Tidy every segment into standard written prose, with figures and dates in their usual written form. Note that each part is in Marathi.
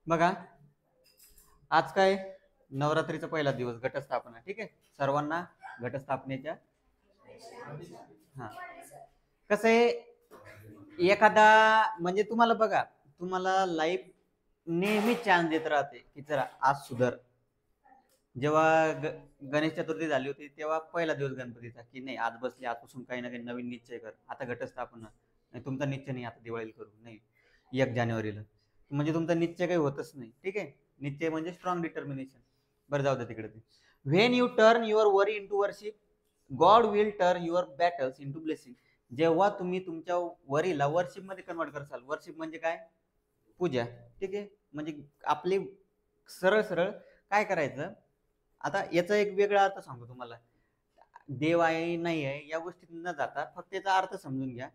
बघा, आज काय नवरात्रीचा पहिला दिवस घटस्थापना. ठीक आहे, सर्वांना घटस्थापनेच्या हा कसं आहे. एखादा म्हणजे तुम्हाला बघा, तुम्हाला लाईफ नेहमी चान्स देत राहते की जरा आज सुधर. जेव्हा गणेश चतुर्थी झाली होती तेव्हा पहिला दिवस गणपतीचा की नाही, आज बसले, आजपासून काही ना काही नवीन निश्चय कर, आता घटस्थापना नाही, तुमचा निश्चय नाही आता दिवाळीला करू नाही 1 जानेवारीला, म्हणजे तुमचा निश्चय काही होतच नाही. ठीक आहे, निश्चय म्हणजे स्ट्रॉंग डिटर्मिनेशन. बरं, जाऊ द्या तिकडे. ते when U turn your worry into worship, God will turn your battles into blessing. जेव्हा तुम्ही तुमच्या वरीला वर्शिप मध्ये कन्वर्ट करसाल, वर्शिप म्हणजे काय, पूजा. ठीक आहे, म्हणजे आपली सरळ सरळ काय करायचं. आता याचा एक वेगळा अर्थ सांगतो तुम्हाला. देव आहे नाही आहे या गोष्टीत न जाता फक्त याचा अर्थ समजून घ्या.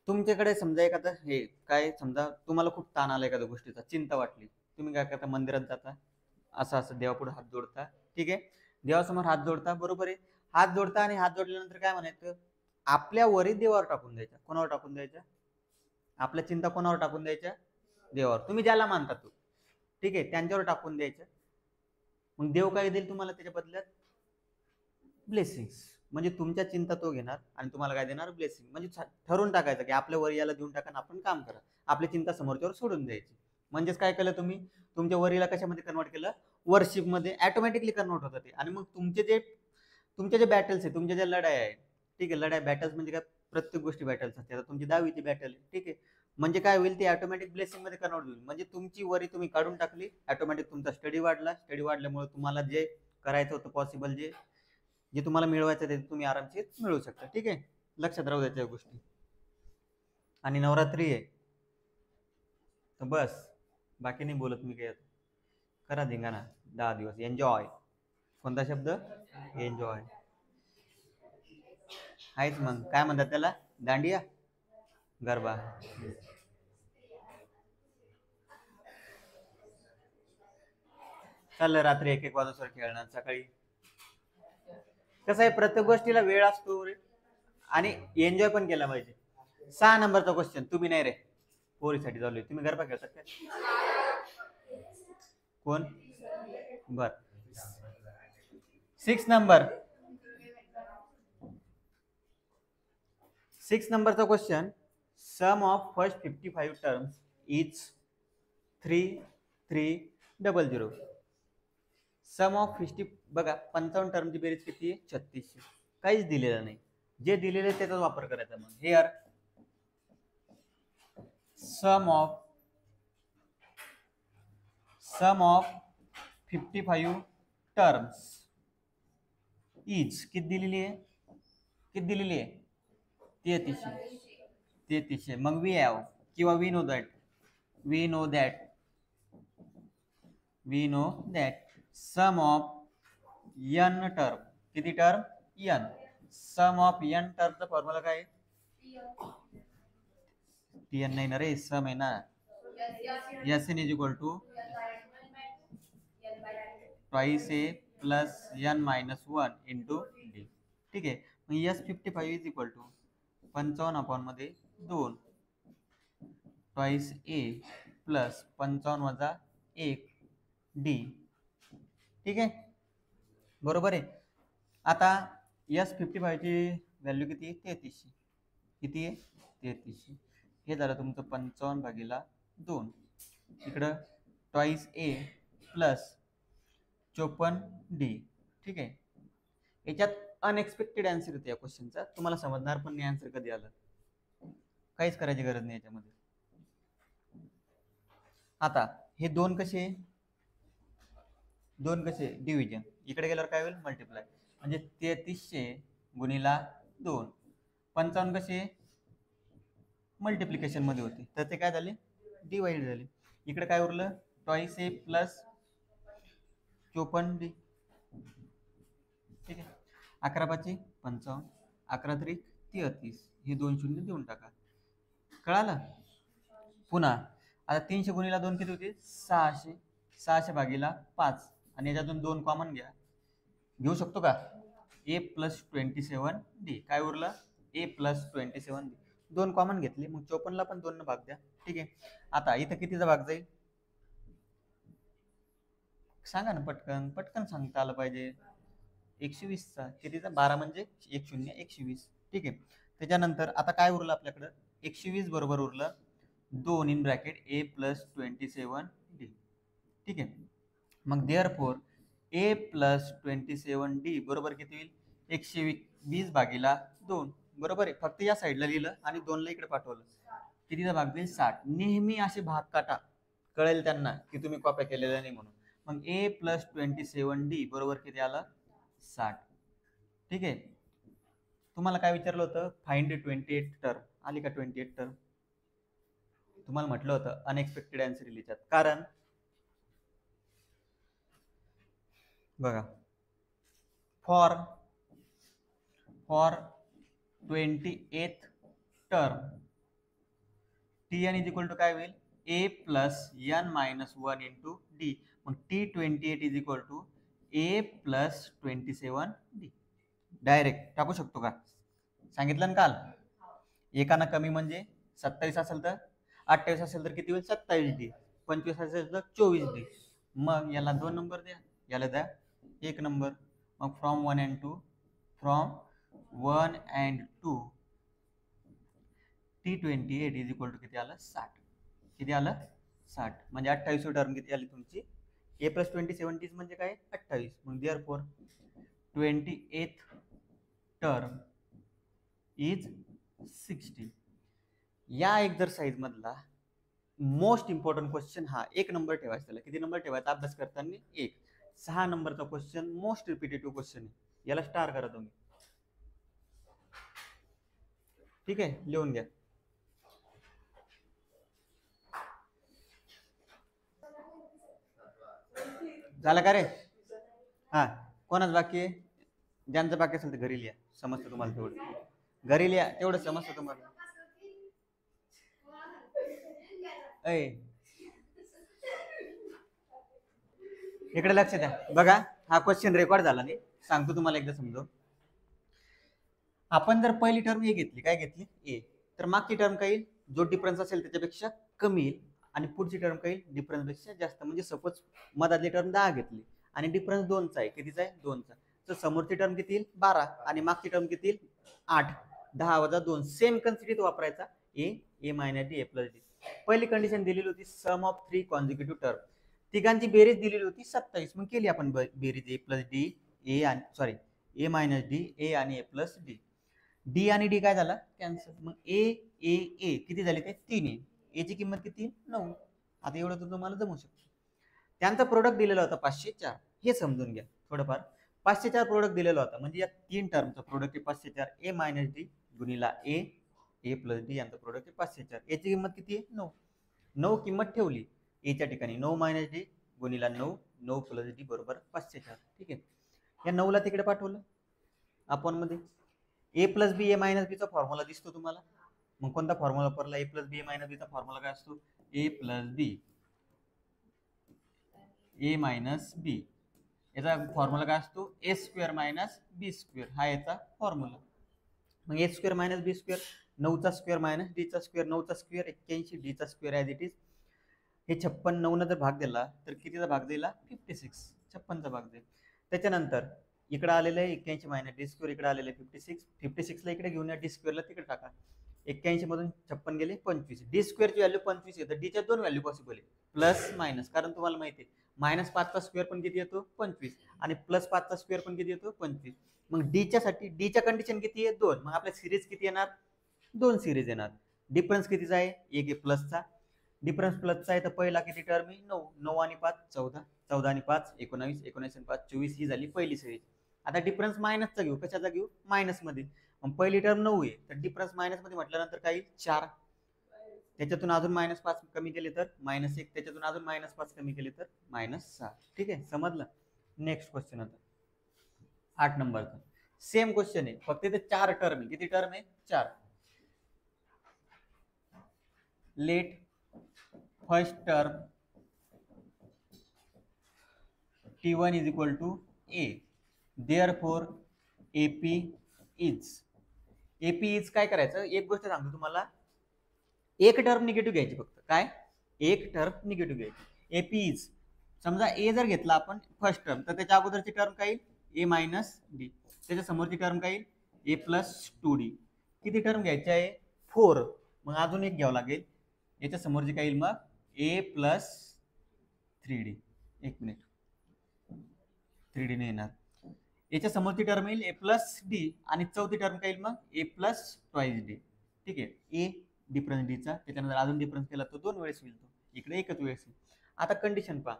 तुमच्याकडे समजा एखादं हे काय, समजा तुम्हाला खूप ताण आला एखाद्या गोष्टीचा, चिंता वाटली, तुम्ही काय करता, मंदिरात जाता, असं असं देवापुढे हात जोडता. ठीक आहे, देवासमोर हात जोडता, बरोबर आहे. हात जोडता आणि हात जोडल्यानंतर काय म्हणायचं, आपल्या वरी देवावर टाकून द्यायच्या. कोणावर टाकून द्यायच्या? आपल्या चिंता कोणावर टाकून द्यायच्या? देवावर. तुम्ही ज्याला मानता तो, ठीक आहे, त्यांच्यावर टाकून द्यायचं. मग देव काय देईल तुम्हाला त्याच्या बदल्यात? ब्लेसिंग्स. म्हणजे तुमच्या चिंता तो घेणार आणि तुम्हाला काय देणार? ब्लेसिंग. म्हणजे ठरवून टाकायचं की आपल्या वरीला देऊन टाका आणि आपण काम करा, आपली चिंता समोरच्यावर सोडून द्यायची. म्हणजेच काय केलं तुम्ही, तुमच्या वरीला कशामध्ये कन्वर्ट केलं? वर्शिप मध्ये. ऑटोमॅटिकली कन्वर्ट होतं ते. आणि मग तुमचे जे बॅटल्स आहे, तुमच्या ज्या लढाई आहे, ठीक आहे, लढाई बॅटल्स म्हणजे काय, प्रत्येक गोष्टी बॅटल्स असते. आता तुमची 10वीची बॅटल आहे, ठीक आहे, म्हणजे काय होईल, ते ऑटोमॅटिक ब्लेसिंग मध्ये कन्वर्ट होईल. म्हणजे तुमची वरी तुम्ही काढून टाकली, ऑटोमॅटिक तुमचा स्टडी वाढला. स्टडी वाढल्यामुळे तुम्हाला जे करायचं होतं पॉसिबल, जे तुम्हाला मिळवायचं ते तुम्ही आरामशीर मिळवू शकता. ठीक आहे, लक्षात राहू द्यायच्या गोष्टी. आणि नवरात्री आहे तर बस, बाकी नाही बोलत मी काय. करा धिंगाणा 10 दिवस, एन्जॉय. कोणता शब्द? एन्जॉय. आहेच. मग काय म्हणतात त्याला? दांडिया, गरबा. चाललं रात्री 1-1 वाजूसर खेळणार, सकाळी कसं आहे, प्रत्येक गोष्टीला वेळ असतो रे. आणि एन्जॉय पण केला पाहिजे. 6 नंबरचा क्वेश्चन, तुम्ही नाही रे, पोरीसाठी चालू आहे. तुम्ही गरबा खेळतात काय? कोण? बर, 6 नंबर. 6 नंबरचा question. Sum of first 55 terms is 3300. Sum of 50, बघा 55 टर्मची बेरीज किती आहे? 3600. काहीच दिलेलं नाही, जे दिलेलं आहे त्याचाच वापर करायचा. मग हे यार, सम ऑफ 55 टर्म्स इज किती दिलेली आहे? किती दिलेली आहे? 3300. मग वी हॅव, किंवा we know that, sum of n term. किती term? n. Sum of n टर्मचा फॉर्म्युला काय? tn नाही ना रे, सम आहे ना. Sn is equal to twice A plus n minus 1 into D. ठीक आहे, मग S55 is equal to 55/2 twice A plus 55 वजा 1 डी. ठीक आहे, बरोबर आहे. आता S55 ची व्हॅल्यू किती आहे? 3300. किती आहे? 3300. हे झालं तुमचं 55/2. इकडं ट्वाइस ए प्लस 54 डी. ठीक आहे, याच्यात अनएक्सपेक्टेड आन्सर येते या क्वेश्चनचा. तुम्हाला समजणार पण नाही आन्सर कधी आलं, काहीच करायची गरज नाही याच्यामध्ये. आता हे दोन कसे डिव्हिजन, इकडे गेल्यावर काय होईल? मल्टिप्लाय. म्हणजे 3300 गुणिला 2. 55 कसे मल्टिप्लिकेशन मध्ये होते, तर ते काय झाले? डिवाइड झाले. इकडे काय उरलं? Twice A plus 54 D. ठीक आहे, 11×5 = 55, 11×3 = 33. हे 2 शून्य देऊन टाका. कळालं? पुन्हा आता 300 गुणिला 2 किती होते? 600. 600/5 आणि याच्यातून 2 कॉमन घेऊ शकतो का? a + 27 D. काय उरलं? a + 27 D. 2 कॉमन घेतले, मग 54ला पण 2 भाग द्या. ठीक आहे, आता इथं कितीचा भाग जाईल? सांगा ना पटकन पटकन सांगता आलं पाहिजे. 120चा कितीचा 12 म्हणजे 120. ठीक आहे. त्याच्यानंतर आता काय उरलं आपल्याकडं 120 बरोबर उरलं 2 in bracket A plus 27D. ठीक आहे. मग there four A plus 27D बरोबर किती होईल 120 भागीला 2 बरोबर आहे. फक्त या साईडला लिहिलं आणि 2ला इकडे पाठवलं कितीचा भाग देईल 60. नेहमी असे भाग काटा कळेल त्यांना की तुम्ही कॉप्या केलेल्या नाही म्हणून. मग ए प्लस 27D बरोबर किती आलं 60. ठीक आहे. तुम्हाला काय विचारलं होतं फाइंड 28 टर्म आली का 28 टर्म. तुम्हाला म्हटलं होतं अनएक्सपेक्टेड आन्सर लिहितात कारण बघा for 28th term Tn is equal to काय होईल a plus n minus 1 into D. मग T28 is equal to a plus 27D. Direct टाकू शकतो का सांगितलं ना काल. एकाना कमी म्हणजे 27 असेल तर 28 असेल तर किती होईल 27D. 25 असेल तर 24D. मग याला 2 नंबर द्या याला द्या 1 नंबर. मग from 1 and 2 from 1 and 2 T28 is equal to किती आलं 60. किती आलं 60 म्हणजे 28 टर्म किती आली तुमची a प्लस 27 म्हणजे काय 28. मग there four 28th term is 60. या एक्झरसाइज मधला मोस्ट इम्पॉर्टंट क्वेश्चन हा 1 नंबर ठेवायचा. त्याला किती नंबर ठेवायचा अभ्यास करताना 1. 6 नंबरचा क्वेश्चन मोस्ट रिपीटेटिव्ह क्वेश्चन आहे. याला स्टार करा तुम्ही. ठीक आहे लिहून घ्या. झालं का रे. हा कोणाच बाकी आहे ज्यांचं बाकी असेल तर घरी लिहा समजतं तुम्हाला तेवढं. घरी लिहा तेवढं समजतं तुम्हाला. इकडे लक्ष द्या बघा हा क्वेश्चन रेकॉर्ड झाला नाही सांगतो तुम्हाला एकदा समजू. आपण जर पहिली टर्म ए घेतली काय घेतली ए तर मागची टर्म काही जो डिफरन्स असेल त्याच्यापेक्षा कमी येईल आणि पुढची टर्म काही डिफरन्स पेक्षा जास्त. म्हणजे सपोज मधातली टर्म 10 घेतली आणि डिफरन्स 2चा आहे कितीचा आहे 2चा तर समोरची टर्म किती येईल 12 आणि मागची टर्म किती येईल 8. 10 वजा 2 सेम कन्सिडर वापरायचा A minus D A plus D. पहिली कंडिशन दिलेली होती सम ऑफ 3 कॉन्झिक्युटिव्ह टर्म. तिघांची बेरीज दिलेली होती 27. मग केली आपण बेरीज ए प्लस डी ए आणि सॉरी ए मायनस डी ए आणि ए प्लस डी. डी आणि डी काय झाला कॅन्सल. मग ए ए ए किती झाले ते 3 ए. एची किंमत किती 9. आता एवढं तर तुम्हाला जमू शकतो. त्यांचा प्रोडक्ट दिलेला होता 504. हे समजून घ्या थोडंफार. 504 प्रोडक्ट दिलेला होता म्हणजे या 3 टर्मचा प्रोडक्ट आहे 504. ए मायनस डी गुणिला ए ए प्लस डी यांचा प्रोडक्ट आहे 504. याची किंमत किती आहे 9. 9 किंमत ठेवली एच्या ठिकाणी 9 मायनस डी गुणिला 9 9 प्लस डी बरोबर 504. ठीक आहे. या 9ला तिकडे पाठवलं आपण मध्ये ए प्लस बी ए मायनस बीचा फॉर्म्युला दिसतो तुम्हाला. मग कोणता फॉर्म्युला वापरला ए प्लस बी ए मायनस बीचा फॉर्म्युला काय असतो ए प्लस बी ए मायनस बी. याचा फॉर्म्युला काय असतो ए स्क्वेअर मायनस बी स्क्वेअर हा याचा फॉर्म्युला. मग ए स्क्वेअर मायनस बी स्क्वेअर 9चा स्क्वेअर मायनस डीचा स्क्वेअर 9चा स्क्वेअर 81 डीचा स्क्वेअर ॲज इट इज. हे 56 9 जर भाग दिला तर कितीचा भाग दिला 56. 56चा भाग देईल. त्याच्यानंतर इकडे आलेलं आहे 81 मायनस डी स्क्वेअर इकडे आलेलं आहे 56. 56ला इकडे घेऊन या डी स्क्वेअरला तिकडे टाका. 81 मधून 56 गेले 25. डी स्क्वेअरची व्हॅल्यू 25 आहे तर डीच्या 2 व्हॅल्यू पॉसिबल आहे प्लस मायनस कारण तुम्हाला माहिती आहे मायनस 5चा स्क्वेअर पण किती येतो 25 आणि प्लस 5चा स्क्वेअर पण किती येतो 25. मग डीच्या साठी डीच्या कंडिशन किती आहे 2. मग आपल्या सिरीज किती येणार 2 सिरीज येणार. डिफरन्स कितीचा आहे एक आहे प्लसचा. डिफरन्स प्लसचा आहे तर पहिला किती टर्म आहे 9 9 आणि 5 14 14 आणि 5 19 19 आणि 5 24 ही झाली पहिली सिरीज. आता डिफरन्स मायनसचा घेऊ कशाचा घेऊ मायनस मध्ये. मग पहिली टर्म 9 आहे तर डिफरन्स मायनस मध्ये म्हटल्यानंतर काही 4 त्याच्यातून अजून -5 कमी केले तर -1 त्याच्यातून अजून -5 कमी केले तर -6. ठीक आहे समजलं. नेक्स्ट क्वेश्चन आता 8 नंबरचा सेम क्वेश्चन आहे फक्त इथे 4 टर्म आहे. किती टर्म आहे 4. Let first term T1 is equal to A. Therefore AP is काय करायचं एक गोष्ट सांगतो तुम्हाला एक टर्म निगेटिव्ह घ्यायची फक्त काय एक टर्म निगेटिव्ह घ्यायची. AP इज समजा ए जर घेतला आपण फर्स्ट टर्म, तर त्याच्या अगोदरची टर्म काय येईल ए मायनस डी, त्याच्या समोरची टर्म काय येईल ए प्लस 2d. किती टर्म घ्यायची आहे 4, मग अजून एक घ्यावं लागेल, याच्या समोरची काय येईल मग ए प्लस 3d. एक मिनिट, 3d ने येणार, याच्या समोरची टर्म येईल ए प्लस डी आणि चौथी टर्म काय येईल मग ए प्लस ट्वाईस डी. ठीक आहे, ए डिफरन्स डीचा, त्याच्यानंतर अजून डिफरन्स केला तो 2 वेळेस होईल, तो इकडे एकच वेळेस येईल. आता कंडिशन पहा,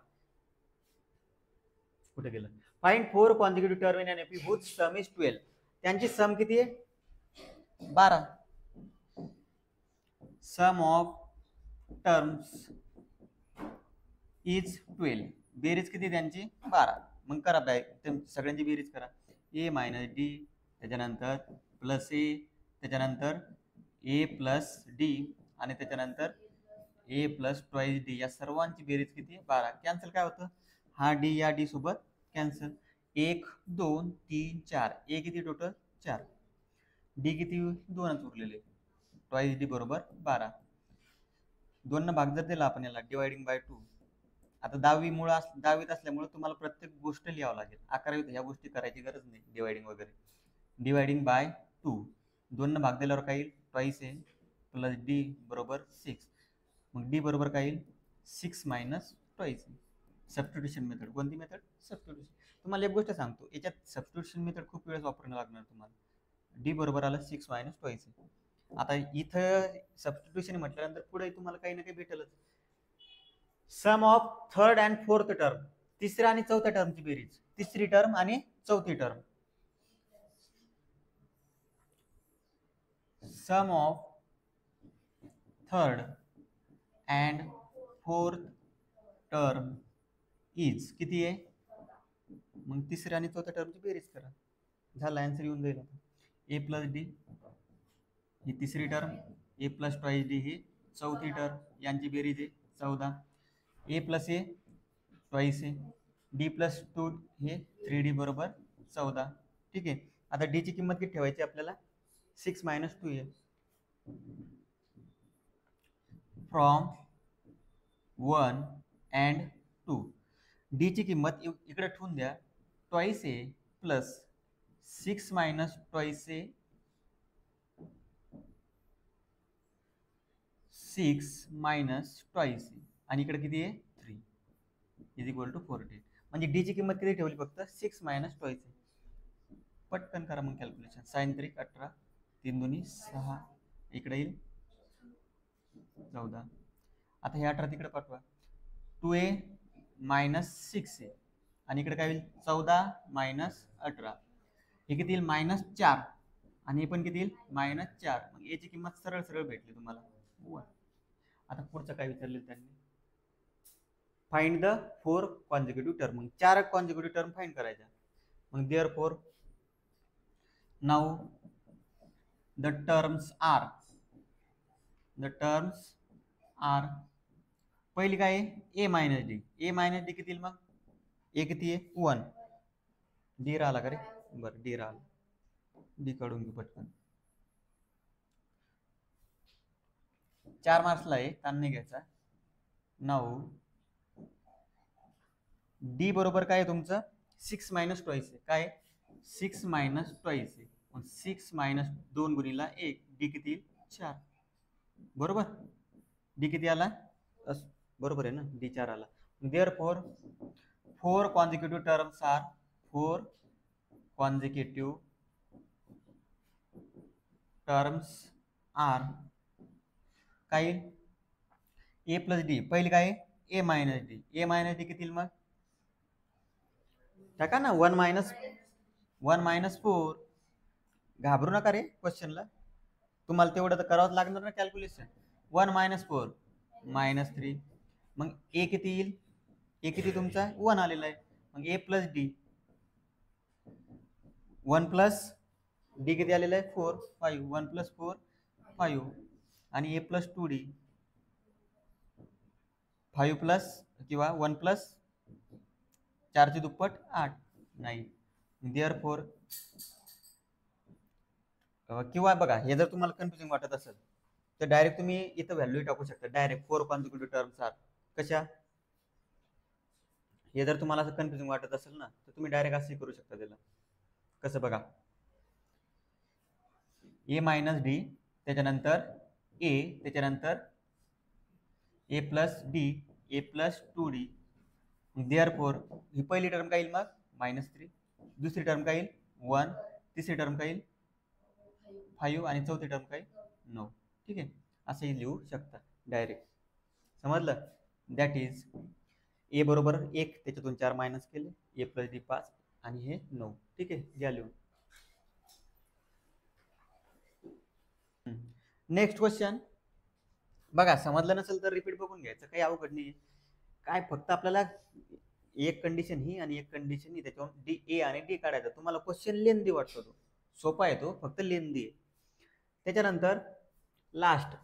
कुठे गेलं, find 4 consecutive term in an AP whose sum is 12. त्यांची सम किती आहे 12. सम ऑफ टर्म्स इज 12, बेरीज किती त्यांची 12. मग करा सगळ्यांची बेरीज करा, ए मायनस डी, त्याच्यानंतर प्लस ए, त्याच्यानंतर ए प्लस डी आणि त्याच्यानंतर ए प्लस ट्वाईस डी, या सर्वांची बेरीज किती आहे 12. कॅन्सल काय होतं, हा डी या डी सोबत कॅन्सल, 1 2 3 4, ए किती टोटल 4, डी किती 2च उरलेले, ट्वाईस डी बरोबर 12. 2 न भाग जर दिला आपण याला डिवायडिंग बाय 2. आता दहावीत असल्यामुळे तुम्हाला प्रत्येक गोष्ट लिहावं लागेल, 11वीत ह्या गोष्टी करायची गरज नाही, डिवायडिंग वगैरे. डिवायडिंग बाय 2, 2 न भाग दिल्यावर काय येईल ट्वाईस आहे प्लस डी बरोबर 6, मग डी बरोबर काय येईल 6 मायनस ट्वाईस. सबस्टिट्यूशन मेथड, कोणती मेथड सबस्टिट्यूशन. तुम्हाला एक गोष्ट सांगतो, याच्यात सबस्टिट्यूशन मेथड खूप वेळेस वापरणं लागणार तुम्हाला. डी बरोबर आलं 6 मायनस ट्वाईस. आता इथं सबस्टिट्यूशन म्हटल्यानंतर पुढे तुम्हाला काही ना काही भेटेलच. Sum of third and fourth term, तिसऱ्या आणि चौथ्या टर्मची बेरीज, तिसरी टर्म आणि चौथी term. Sum of third and fourth term is किती आहे, मग तिसऱ्या आणि चौथ्या टर्मची बेरीज करा, झाला आन्सर येऊन जाईल. ए प्लस डी ही तिसरी टर्म, ए प्लस ट्वाईस डी ही चौथी टर्म, यांची बेरीज आहे 14. ए प्लस ए ट्वाईस ए, डी प्लस 2 हे 3d बरोबर 14. ठीक आहे, आता डी ची किंमत किती ठेवायची आपल्याला 6 मायनस 2 आहे. फ्रॉम 1 अँड 2, डी ची किंमत इकडे ठेवून द्या, ट्वाईस ए प्लस 6 मायनस ट्वाईस ए 6 मायनस ट्वाईस ए, आणि इकडे किती आहे 3 इज इक्वल टू 40. म्हणजे डी ची किंमत किती ठेवली फक्त 6 मायनस ट्वाईस ए. पटकन करा मग कॅल्क्युलेशन, साइन 3 18, 3 दुनी 6, इकडे येईल 14. आता हे 18 तिकडे पाठवा, 2a मायनस 6a आणि इकडे काय होईल 14 मायनस 18, हे किती येईल मायनस 4 आणि हे पण किती येईल मायनस 4. मग ए ची किंमत सरळ सरळ भेटली तुम्हाला 1. आता पुढचं काय विचारले त्यांनी, फाइंड द 4 कॉन्सिक्युटिव्ह टर्म, मग 4 कॉन्सिक्युटिव्ह टर्म फाइंड करायच्या. मग therefore now the terms are पहिली काय आहे A minus D, A minus D किती येईल मग, ए किती आहे 1, डी राहिला का रे, बरं डी राहिला, डी काढून घेऊ पटकन. 4 मार्क्सला आहे, ताण नाही घ्यायचा. नाऊ डी बरोबर काय आहे तुमचं 6 मायनस ट्वाईस आहे, काय 6 मायनस ट्वाईस आहे, मग 6 मायनस 2 गुणिला 1, डी किती येईल 4 बरोबर. डी किती आला बरोबर आहे ना, डी 4 आला. Therefore 4 consecutive terms are, 4 consecutive terms are काय ए प्लस डी, पहिली काय A minus D, A minus D किती येईल मग टाका ना 1 मायनस 4. घाबरू नका रे क्वेश्चनला, तुम्हाला तेवढं तर करावंच लागणार ना कॅल्क्युलेशन. 1 मायनस 4 मायनस 3, मग ए किती येईल, ए किती तुमचा 1 आलेला आहे, मग ए प्लस डी, 1 प्लस डी किती आलेला आहे 4 5, 1 प्लस 4 5 आणि ए प्लस 2d 5 प्लस किंवा 1 प्लस 4 ची दुप्पट 8 नाही. देअरफॉर किंवा बघा हे जर तुम्हाला कन्फ्युजिंग वाटत असेल तर डायरेक्ट तुम्ही इथं व्हॅल्यू टाकू शकता, डायरेक्ट 4 कॉन्सिक्युटिव्ह टर्म्स आर कशा हे जर तुम्हाला असं कन्फ्युजिंग वाटत असेल ना तर तुम्ही डायरेक्ट असंही करू शकता त्याला. कसं बघा, ए मायनस डी, त्याच्यानंतर ए, त्याच्यानंतर ए plus D, A plus 2d. Therefore ही पहिली टर्म काय येईल मग -3, दुसरी टर्म काय येईल 1, तिसरी टर्म काय येईल 5 आणि चौथी टर्म काय 9. ठीक आहे, असंही लिहू शकता डायरेक्ट. समजलं? दॅट इज ए बरोबर 1, त्याच्यातून 4 मायनस केले, ए प्लस डी 5 आणि हे 9. ठीक आहे, घ्या लिहून. नेक्स्ट क्वेश्चन बघा, समजलं नसेल तर रिपीट बघून घ्यायचं, काही अवघड नाही. काय फक्त आपल्याला एक कंडिशन ही आणि एक कंडिशन ही, त्याच्यावर डी ए आणि डी काढायचं. तुम्हाला क्वेश्चन लेंदी वाटतो, तो सोपा आहे, तो फक्त लेंदी आहे. त्याच्यानंतर last,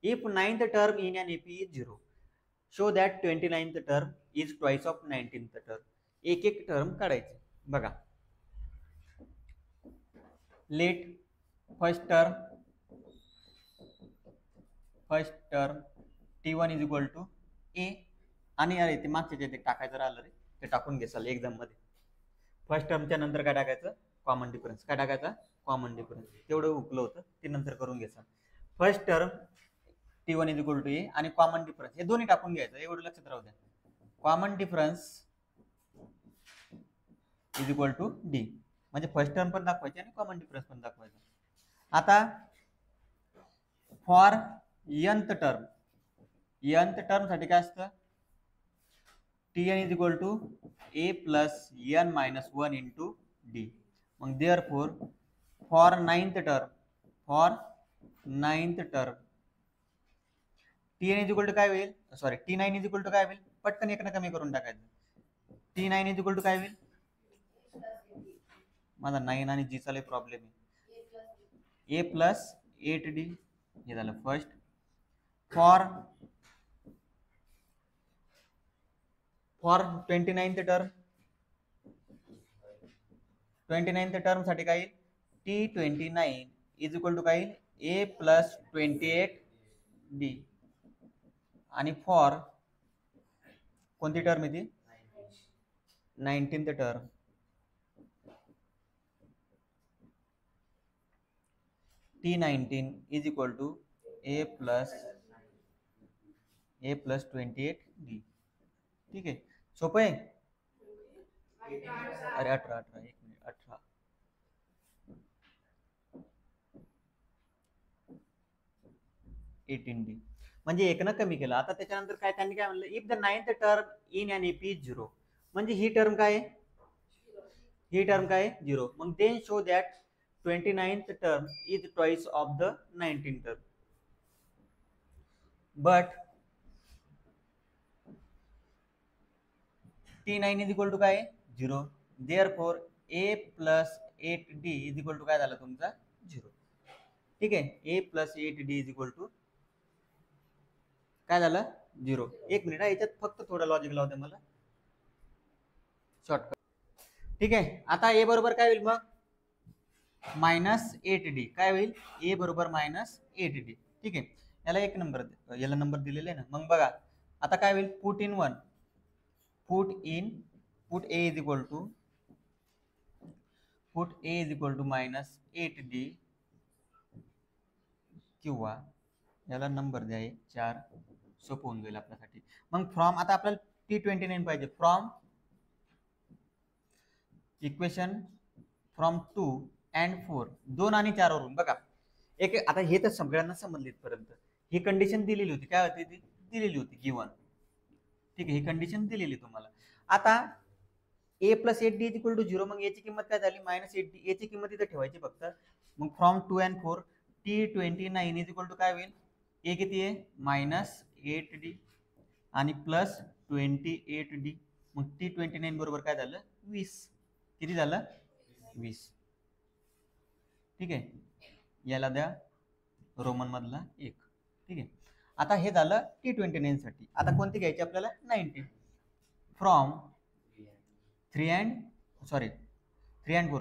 if 9th term in an AP is 0, show that 29th term is twice of 19th term. एक एक टर्म काढायचे. बघा, let first term T1 is equal to A, आणि अरे ते मागच्या जे टाकायचं राहिलं रे, ते टाकून घ्याल एक्झाम मध्ये. फर्स्ट टर्मच्या नंतर काय टाकायचं, कॉमन डिफरन्स. काय टाकायचा, कॉमन डिफरन्स. तेवढं हुकलं होतं ते नंतर करून घ्यायचं. First term T1 is equal to A आणि कॉमन डिफरन्स हे दोन्ही टाकून घ्यायचं, एवढं लक्षात राहू द्या. Common difference is equal to D, म्हणजे फर्स्ट टर्म पण दाखवायची आणि कॉमन डिफरन्स पण दाखवायचा. आता फॉर nth टर्म साठी काय असतं, Tn is equal to A plus n minus 1 into D. मग therefore for ninth term Tn is equal to काय होईल, sorry T9 is equal to काय होईल, पटकन एक कमी करून टाकायचं. T9 इज इक्वल टू काय होईल, माझा 9 आणि जी चा प्रॉब्लेम आहे, ए प्लस 8d. हे झालं फर्स्ट. फॉर 29th टर्म साठी काय येईल, T29 इज इक्वल टू काय येईल, ए प्लस 28d. आणि फॉर कोणती टर्म आहे ती, 19th term, T19 is equal to A plus 28d. ठीक आहे, सोपं आहे. अरे 18, एक मिनिट, 18. d म्हणजे एक ना कमी केलं. आता त्याच्यानंतर काय त्यांनी काय म्हणलं, if the 9th term in an AP is 0, म्हणजे ही टर्म काय आहे, 0. मग then show that 29th term is twice of the 19th term. But T9 is equal to काय 0, therefore A plus 8d is equal to काय झालं तुमचा 0. ठीक आहे, A plus 8d is equal to काय झालं 0. एक मिनिट, याच्यात फक्त थोडं लॉजिक लावते मला, शॉर्टकट. ठीक आहे, आता ए बरोबर काय होईल मग -8d. काय होईल, ए बरोबर -8d. ठीक आहे, याला एक नंबर, याला नंबर दिलेले आहे ना. मग बघा आता काय होईल, put A is equal to -8d, किंवा याला नंबर द्या 4, सोपं होऊन जाईल आपल्यासाठी. मग फ्रॉम, आता आपल्याला T29 पाहिजे, फ्रॉम इक्वेशन फ्रॉम 2 and 4, 2 आणि 4 वरून. बघा एक, आता हे तर सगळ्यांना समजले पर्यंत ही कंडिशन दिलेली होती, काय होती ती दिलेली होती गिवन. ठीक आहे, ही कंडिशन दिलेली तुम्हाला. आता A plus 8d is equal to 0, मग याची किंमत काय झाली -8d. याची किंमत इथे ठेवायची फक्त. मग from 2 and 4 T29 is equal to काय होईल, ए किती आहे -8d आणि प्लस 28d. मग T29 बरोबर काय झालं 20. किती झालं 20. ठीक आहे, याला द्या रोमन मधला 1. ठीक आहे, आता हे झालं T29 साठी. आता कोणती घ्यायची आपल्याला 19. फ्रॉम 3 and 4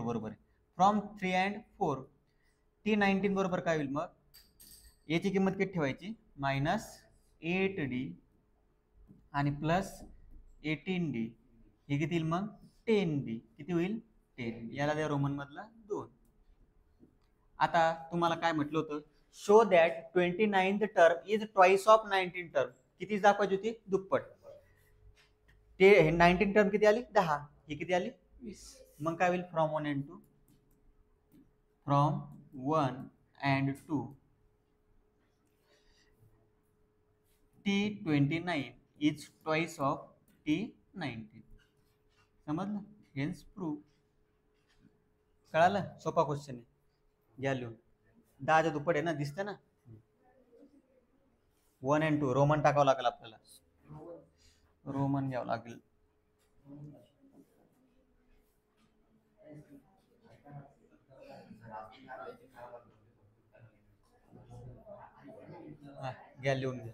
बरोबर आहे. फ्रॉम 3 and 4 T19 बरोबर काय होईल, मग याची किंमत किती ठेवायची -8d आणि प्लस 18d. हे किती येईल मग 10b किती होईल 10 याला द्या रोमन मधला 2. आता तुम्हाला काय म्हटलं होतं show that 29th term is twice of 19 term किती दाखवायची होती दुप्पट ते 19 टर्म किती आली 10 ही किती आली 20 मग काय होईल from 1 and 2 from 1 and 2 T29 is twice of T19 समजलं हेन्स प्रूव्ह कळालं सोपा क्वेश्चन आहे घ्या लिहून 10च्या दुप्पट आहे ना दिसतं ना 1 and 2 रोमन टाकावं लागेल आपल्याला रोमन घ्यावं लागेल घ्या लिहून घ्या